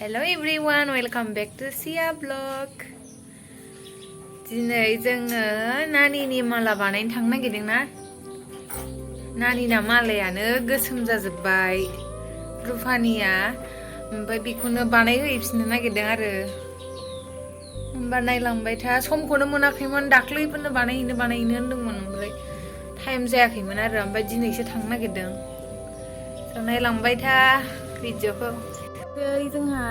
Hello everyone, welcome back to Sia vlog. दिनै जोङो नानिनि माला बानायनो थांनो नागिरदों ना? नानिना मालायानो गोसोम जाजोब्बाय रुफानिया ओमफ्राय बेखौनो बानायहैफिननो नागिरदों आरो होमबा नायलांबाय था समखौनो मोनाखैमोन दाख्लैफोरनो बानायहैनो होनदोंमोन ओमफ्राय टाइम जायाखैमोन आरो ओमफ्राय दिनैसो थांनो नागिरदों नायलांबाय था भिडिअखौ जोंहा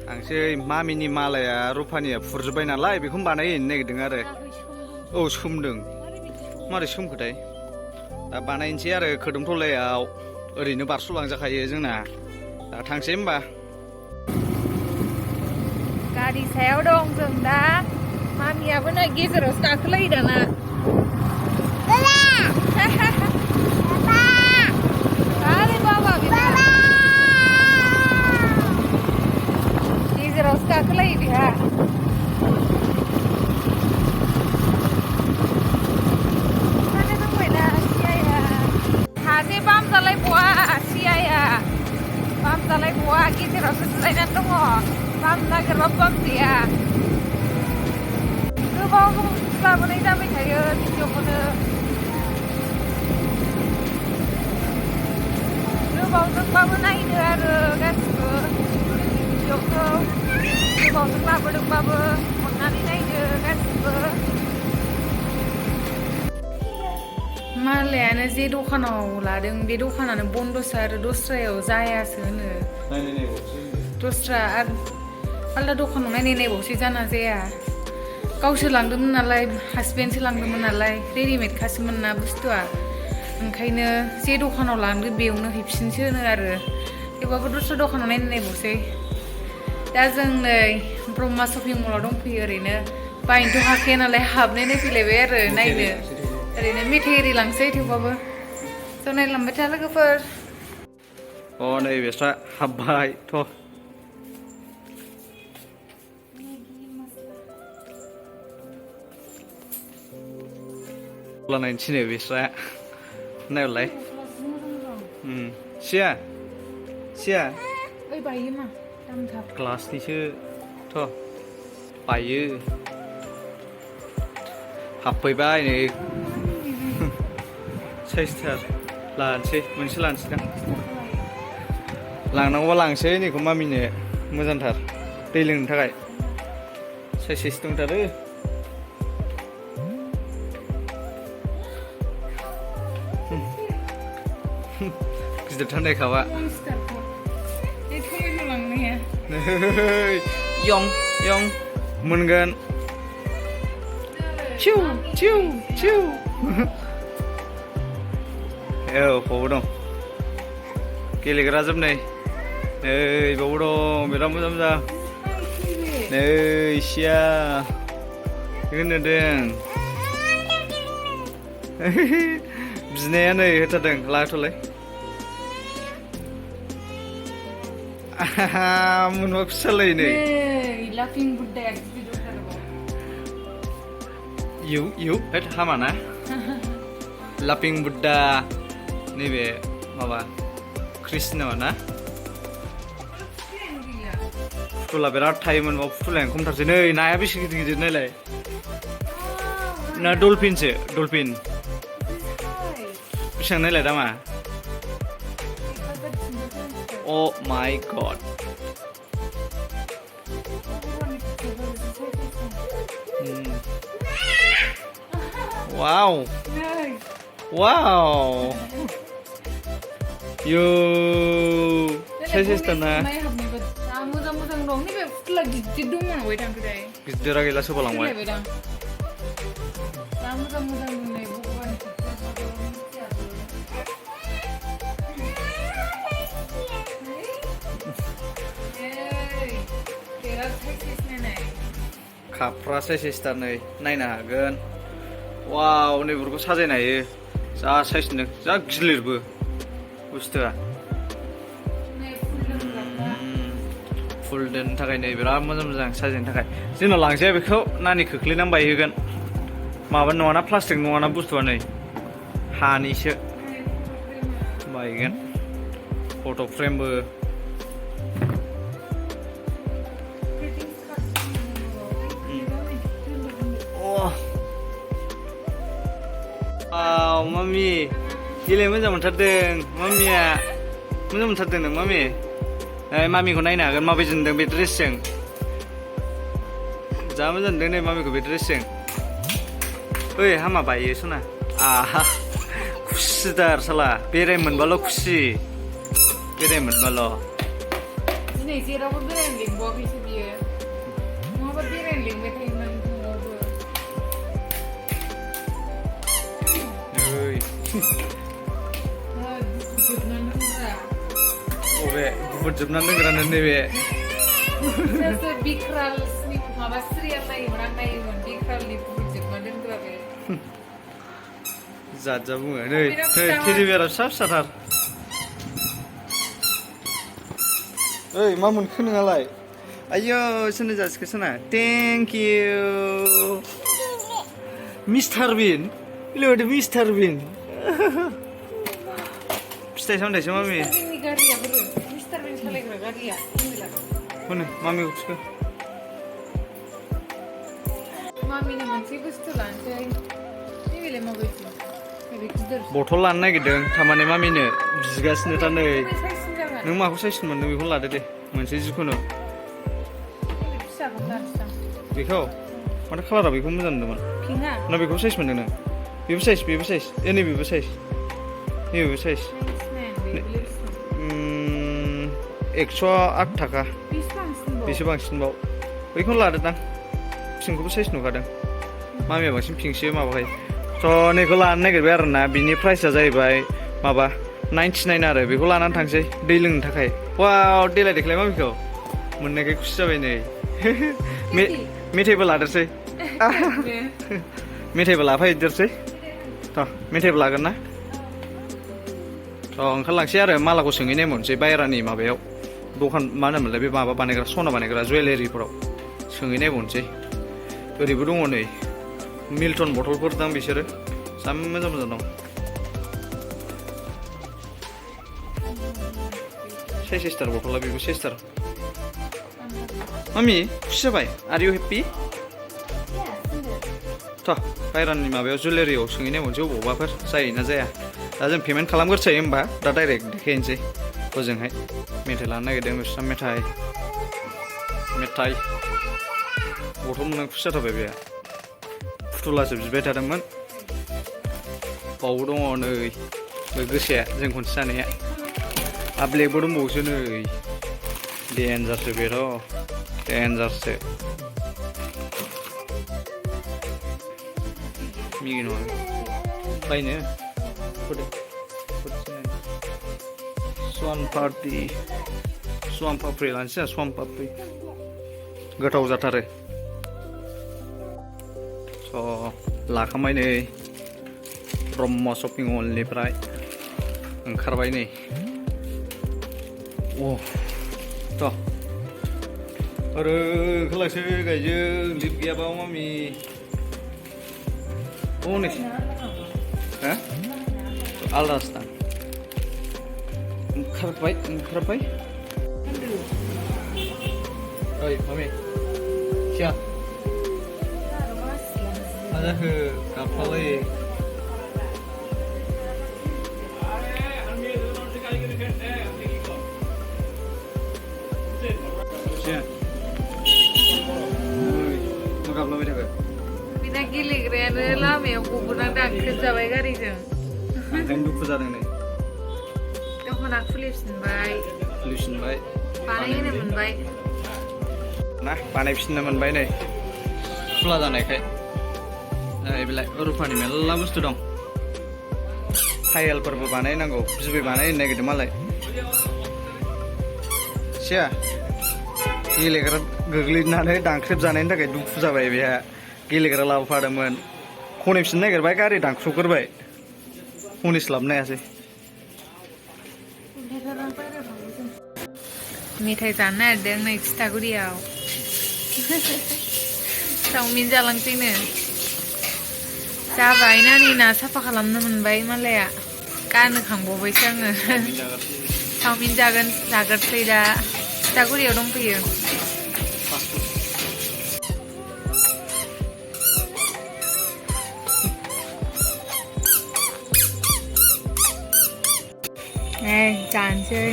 आंसै मामिनि मालाया रुफानिया फुरजोब्बाय नालाय बेखौनो बानायहैनो नागिरदों आरो औ सोमदों मारै सोमखोथाय दा बानायनोसै आरो खोदोमथलायाव ओरैनो बारस'लांजाखायो जोंना दा थांसै होमबा गारि सायाव दं जों दा मामियाबो नै गेजेरावसो गाखोलायो दाना गेजेरावसो गाखोलायो बेहा सासे बाम जालायबावा सियाया बाम जालायबावा गेजेरावसो जिरायनानै दङ बाम नागिरबाबो बाम गैया गोबाव लाबोनाय जाबाय थायो भिडिअखौनो गोबावजोंबाबो नायदो आरो गासिबो भिडिअखौ गोबावजों लाबोदोंबाबो अननानै नायदो गासिबो मालायानो जे दखानाव लादों बे दखानानो बन्दसो आरो दस्रायाव जायासो होनो दस्रा आरो आलदा दखानाव नायबावसै जाना जाया गावसो लांदोंमोन नालाय हासबेन्डसो लांदोंमोन नालाय रेडिमेडखासोमोन ना बुस्थुआ ओंखायनो जे दखानाव लांदो बेयावनो हैफिनसो होनो आरो थेवबाबो दस्रा दखानाव नायबावसै दा जों नै ब्रह्मा शपिं मलाव दंफैयो ओरैनो बायनोथ' हाखाया नालाय हाबनानै फैलायबाय आरो नायनो ओरैनो मेथाइ एरि लांसै थेवबाबो ज' नायलांबाय था लोगोफोर अ नै बेस्रा हाबबायथ' नायनो थिनो बेस्रा नायलाय सिया ओइ बायो मा दामथार ग्लासनिसोथ' बायो हाबफैबाय नै साइसथार लानोसै मोनसे लानोसै दां लांनांगौबा लांसै नैखौ मामिनो मोजांथार दै लोंनो थाखाय साइस दंथारो गिदिरथार नायखाबा यं मोनगोन चिउ औ बावबो दं गेलेग्रा जोब नै बावबो दं बिराद मोजां नै सिया बेखौनो नुदों बिनाया नै होथारदों लाथ'लाय मोनबा फिसालाय नै लाफिं बुड्डाया इउ हामा ना लाफिं बुड्डा नैबे माबा कृष्ण ना फुथुला बिराद थायोमोन बाव फुथुलायानो खमथारसै नै नाया बेसे गिदिर नायलाय ना डलफिनसो डलफिन बेसेबां नायलाय दामा अ माय गड वाव यो साइसथारना मोजां दं नैबे फुथुला गिदिर दंमोन अबाय थांखोथाय गिदिरा गैला सोबालांबाय मोजां दं नै भगबान खाफ्रा साइसथार नै नायनो हागोन वाव नैफोरखौ साजायनो हायो जा साइसनो जा गिलिरबो बुस्थुआ फुल दोननो थाखाय नै बिराद मोजां साजायनो थाखाय जोंनाव लांजाया बेखौ नानि खोख्लैनानै बायहोगोन माबा नङाना प्लास्टिक नङाना बुस्थुआ नै हानिसो बायगोन फट' फ्रेमबो मामि गेलेनो मोजां मोनथारदों मामिया मोजां मोनथारदों नों मामि मामिखौ नायनो हागोन माबायदि नुदों बे ड्रेसजों जा मोजां नुदों नै मामिखौ बे ड्रेसजों ओइ हामा बायो सना आहा खुसिदार साला बेरायनो मोनबाल' खुसि बेरायनो मोनबाल' दिनै जेरावबो बेरायनो लिंबावाखैसो बियो नङाबा बेरायनो लिंबाय थायोमोन न'आवबो ओइ जोबनानै दंब्रा बबे गुफुर जोबनानै दोनग्रानो नैबे सोर बिक्रालनि माबा सिरियाल नायोमोन आं नायोमोन बिक्रालनि गुफुर जोबनानै दोनग्रा बे जाद जा बुङो नै टेडि बियारा फिसा फिसाथार ओइ मा मोनखो नोंहालाय आयौ सोरनो जासिखो सोना थेंक इउ मिस्टार बिन लोदो मिस्टार बिन फिथाइ सामथाइसो मामि जोंनि गारिया बोरो मिस्टार बिन सालायग्रा गारिया हनै मामिखौ थिखो मामिनो मोनसे बुस्थु लानोसै नैबेलाय माबायदि बथल लानो नागिरदों थारमाने मामिनो बिगासिनो था नै साइजसिन जागोन नों माखौ साइज मोनदों बेखौनो लादो दे मोनसे जिखुनु फिसाखौ लानोसै बेखौ माथो कालारा बेखौ मोजां नुदोंमोन पिंकआ ना बेखौ साइज मोनदों नों बेबो साइज ए नैबेबो साइज 108 थाखा बेसे बांसिनबाव बैखौनो लादोदां पिंकखौबो साइज नुखादों मामिया बांसिन पिंकसो माबाखायो थ' नैखौ लानो नागिरबाय आरो ना बिनि प्राइसआ जाहैबाय माबा 99 आरो बेखौ लानानै थांसै दै लोंनो थाखाय वाव देलाय देख्लाय मामिखौ मोननायखाय खुसि जाबाय नै मेथाइबो लादेरसै मेथाइबो लाफादेरसै थ' मेथाइबो लागोन ना थ' ओंखारलांसै आरो मालाखौ सोंहैनाय मोनसै बायहेरानि माबायाव दखान मा होनोमोनलाय बे माबा बानायग्रा सना बानायग्रा जुवेलारिफोराव सोंहैनाय मोनसै ओरैबो दङ नै मिल्टन बथलफोर दां बिसोरो जा मोजां मोजां दं सेस्टार बथला बेबो सेस्टार मामि खुसि जाबाय आर इउ हेप्पि थ' बायहेरानि माबायाव जुवेलारियाव सोंहैनाय मोनसै अबावबाफोर जायोना जाया दा जों पेमेन्ट खालामग्रोसै होमबा दा डाइरेक्ट देखायनोसै हजोंहाय मेथाइ लानो नागिरदों बिस्रा मेथाइ बथल मोननानै खुसि जाथारबाय बे फुथुलासो बिबाय थादोंमोन बावबो दङ नै बै गोसाया जों खनसे जानाया ब्लेकबो दंबावोसो नै देन्जारसो बेथ' देन्जारसो मिगि नङा बायनो स्वान पाप्रि लानोसै स्वान पाप्रि गोथाव जाथारो स' लाखांबाय नै ब्रह्म शपिं मलनिफ्राय ओंखारबाय नै थ' आरो ओंखारलांसै गायजों लिफ्ट गैयाबा मामि नै हा आलदासो दां ओंखारबाय ओइ मामि क्या मा जाखो गाबफ्लालायो मा गाबलाबाय थाखो बिना गेलेग्रायानो लामायाव गबोनानै दानख्रेब जाबाय गारिजों ओंखायनो दुखु जादों नै दखाना खुलिफिनबाय बानायहोनो मोनबाय ना बानायफिननो मोनबाय नै खुला जानायखाय बेलाय रुफानि मेरला बुस्थु दं फायेलफोरबो बानायनांगौ बिबै बानायनो नागिरदों मालाय सिया गेलेग्रा गोग्लैनानै दानख्रेब जानायनि थाखाय दुखु जाबाय बेहा गेलेग्रा लाबोफादोंमोन खनैफिननो नागिरबाय गारि दानख्रुबग्रोबाय खनैस्लाबनो हायासै मेथाइ जानो नागिरदों नै थिथागुरियाव चावमिन जालांसैनो जाबाय नानिना साफा खालामनो मोनबाय मालाया गानहोखांबावबायसो आङो चावमिन जागोरसै दा थिथागुरियाव दंफैयो जानोसै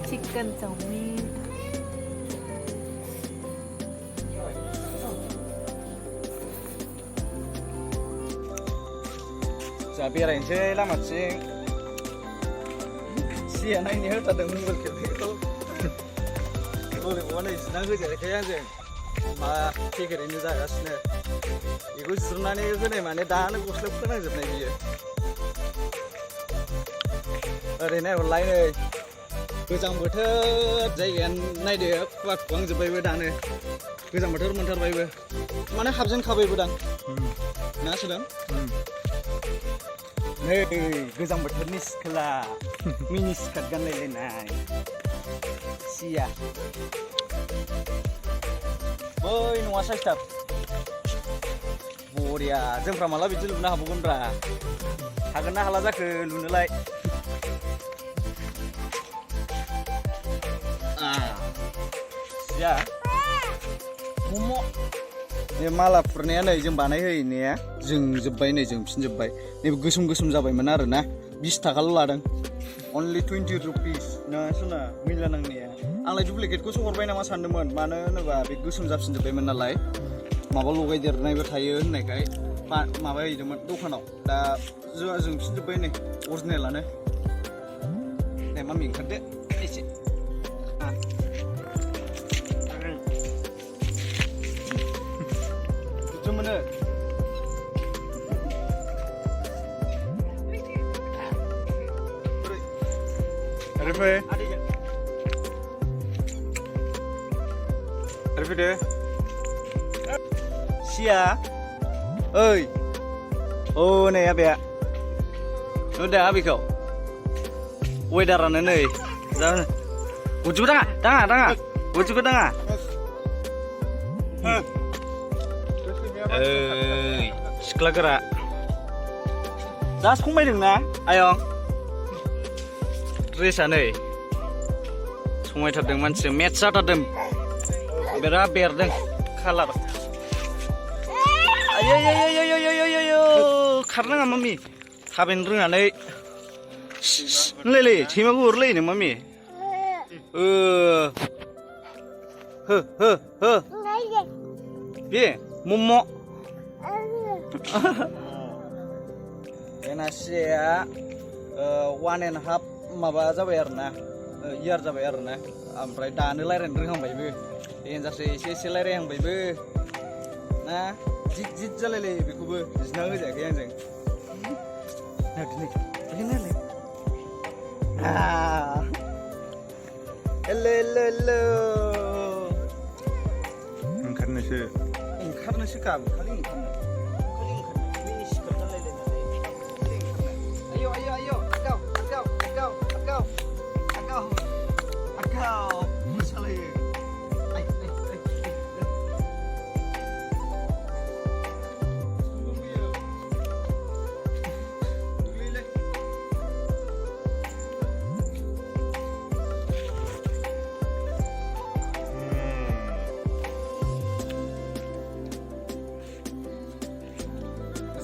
चिकन चाउमिन जा बेरायनोसै लामाथिं सिया नायनो होथारदों मबाइल खेबनायखौ बोरैबा नै जिना होजायाखै आंजों मा पेकेटैनो जागासिनो बेखौ जिरनानै होनाय माने दानो गस्लायाव फोनांजोबनाय बियो ओरै नायहरलाय नै गोजां बोथोर जायगाया नायदो खुवा खुहांजोब्बायबो दानो गोजां बोथोर मोनथारबायबो माने हाबजेनखाबायबो दां ना सोदों नै गोजां बोथोरनि सिख्ला मिनि स्कार्ट गानलायलायनाय सिया बै न'आ साइसथार बरिया जोंफ्रा माला बिदि लुनो हाबावगोनब्रा हागोन ना हाला जाखो लुनोलाय सिया मम' बे माला फुरनाया नै जों बानायहोनाया जोंजोब्बाय नै जोंफिनजोब्बाय नैबे गोसोम गोसोम जाबायमोन आरोना 20 थाखाल' लादों only 20 रुपिस ना सोना मिला नांनाया आंलाय डुप्लिकेटखौसो हरबाय नामा सानदोंमोन मानो होनोबा बे गोसोम जाफिनजोब्बायमोन नालाय माबा लगायदेरनायबो थायो होननायखाय माबा हैदोंमोन दखानाव दा जोंफिनजोब्बाय नै अरिजिनेलानो दे मामि ओंखारदो एसे मोनो फैदो सिया ओइ औ नै आबैया नुदों आबैखौ वेदारानो नै उजुबो दाङा उजुबो दाङा सिख्ला गोरा जा संबायदोंना आयं ड्रेसा नै समायथारदों मानसिया मेट्स जाथारदों बिराद बेरदों कालार आयो खारनाङा मामि थाबायनो रोङानै नोंलाय सैमाखौ अरलायोनो मामि हो बे मम' बेनासिया 1.5 माबा जाबाय आरोना इयार जाबाय आरोना ओमफ्राय दानो रायज्लायनो रोंहांबायबो देन्जारसो एसे रायज्लायहांबायबो ना जिद जालायलायो बेखौबो जिना होजायाखै आंजों हेलो ओंखारनोसो गाबो खालि ओंखारनो मिनि स्कार्ट गानलायलायनानै आयो आगाव मोसालायो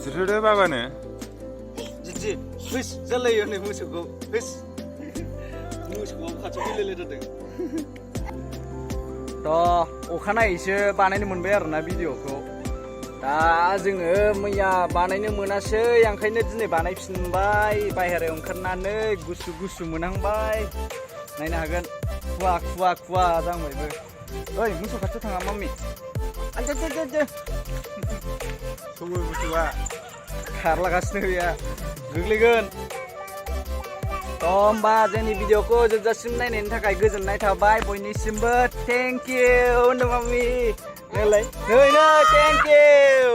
जिरदो बाबानो जिजि फैस जालायो नै मोसौखौ फैस मोसौखौ खाथियाव फैलायलायथारदों थ' अखानायैसो बानायनो मोनबाय आरोना भिडिअखौ दा जोङो मैया बानायनो मोनासै ओंखायनो दिनै बानायफिनबाय बाहेरायाव ओंखारनानै गुसु मोनहांबाय नायनो हागोन खुवा जांबायबो ओइ मोसौ खाथियाव थाङा मामि आनजा सौवो मोसौआ खारलागासिनो गैया गोग्लैगोन होमबा जोंनि भिडिअखौ जोबजासिम नायनायनि थाखाय गोजोननाय थाबाय बयनिसिमबो थेंक इउ होनदों मामि नोंलाय नै थेंक इउ